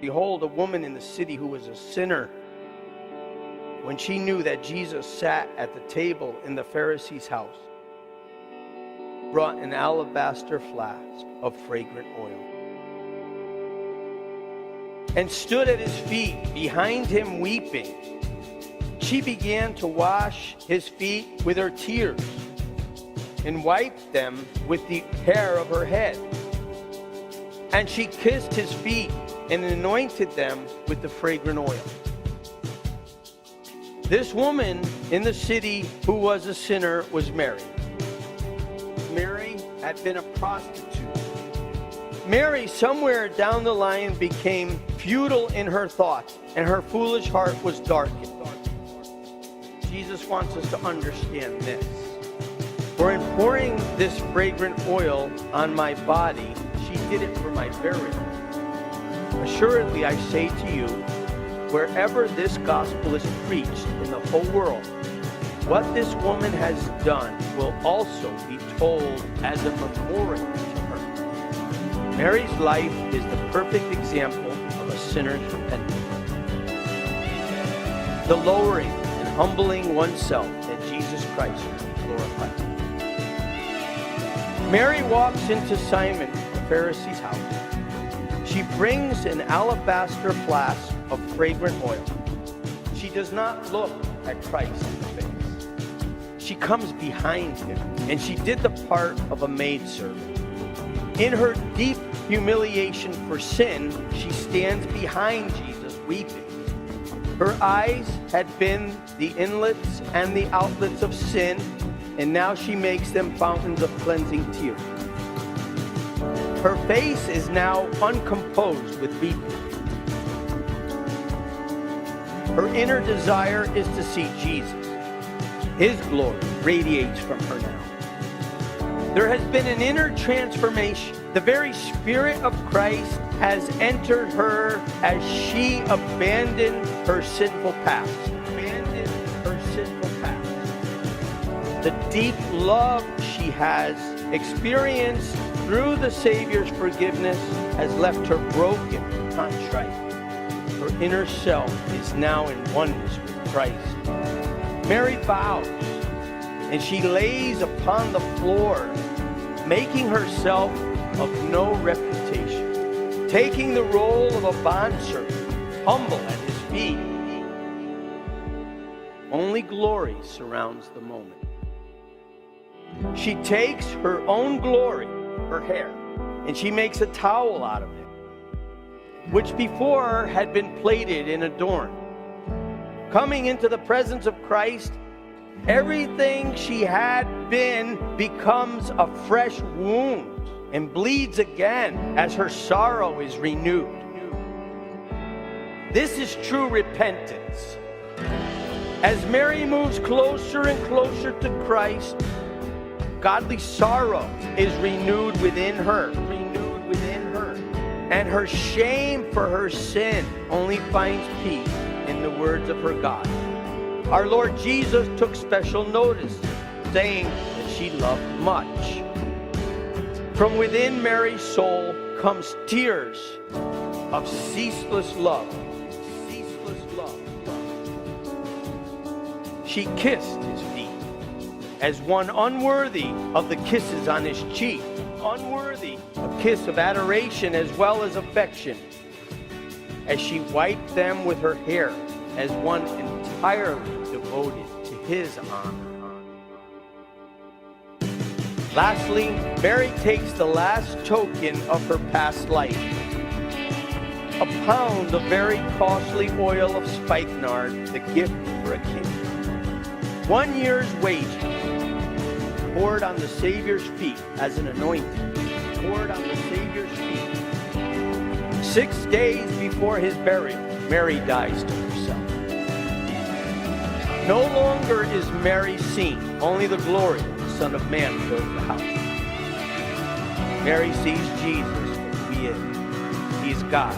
Behold, a woman in the city who was a sinner, when she knew that Jesus sat at the table in the Pharisee's house, brought an alabaster flask of fragrant oil, and stood at his feet behind him weeping. She began to wash his feet with her tears and wiped them with the hair of her head. And she kissed his feet and anointed them with the fragrant oil. This woman in the city who was a sinner was Mary. Mary had been a prostitute. Mary, somewhere down the line, became futile in her thoughts, and her foolish heart was darkened. Jesus wants us to understand this. For in pouring this fragrant oil on my body, she did it for my burial. Assuredly, I say to you, wherever this gospel is preached in the whole world, what this woman has done will also be told as a memorial to her. Mary's life is the perfect example of a sinner's repentance. The lowering and humbling oneself that Jesus Christ glorified. Mary walks into Simon, the Pharisee's house. She brings an alabaster flask of fragrant oil. She does not look at Christ in the face. She comes behind him, and she did the part of a maidservant. In her deep humiliation for sin, she stands behind Jesus weeping. Her eyes had been the inlets and the outlets of sin, and now she makes them fountains of cleansing tears. Her face is now uncomposed with weeping. Her inner desire is to see Jesus. His glory radiates from her now. There has been an inner transformation. The very Spirit of Christ has entered her as she abandoned her sinful past. The deep love she has experienced through the Savior's forgiveness has left her broken and contrite. Her inner self is now in oneness with Christ. Mary bows, and she lays upon the floor, making herself of no reputation, taking the role of a bondservant, humble at his feet. Only glory surrounds the moment. She takes her own glory, her hair, and she makes a towel out of it, which before had been plaited and adorned. Coming into the presence of Christ, everything she had been becomes a fresh wound and bleeds again as her sorrow is renewed. This is true repentance. As Mary moves closer and closer to Christ, godly sorrow is renewed within her. And her shame for her sin only finds peace in the words of her God. Our Lord Jesus took special notice, saying that she loved much. From within Mary's soul comes tears of ceaseless love. She kissed his feet as one unworthy of the kisses on his cheek, unworthy a kiss of adoration as well as affection, as she wiped them with her hair as one entirely devoted to his honor. Lastly, Mary takes the last token of her past life, a pound of very costly oil of spikenard, the gift for a king. 1 year's wages poured on the Savior's feet as an anointing, poured on the Savior's feet. 6 days before his burial, Mary dies to herself. No longer is Mary seen, only the glory of the Son of Man fills the house. Mary sees Jesus for who he is. He is God.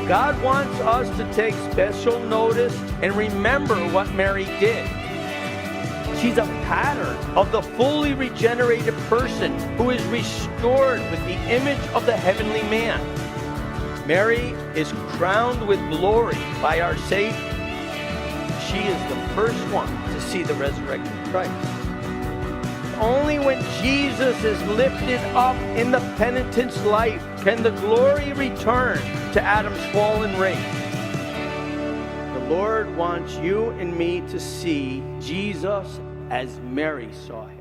God wants us to take special notice and remember what Mary did. She's a pattern of the fully regenerated person who is restored with the image of the heavenly man. Mary is crowned with glory by our Savior. She is the first one to see the resurrected Christ. Only when Jesus is lifted up in the penitent's life can the glory return to Adam's fallen race. The Lord wants you and me to see Jesus as Mary saw him.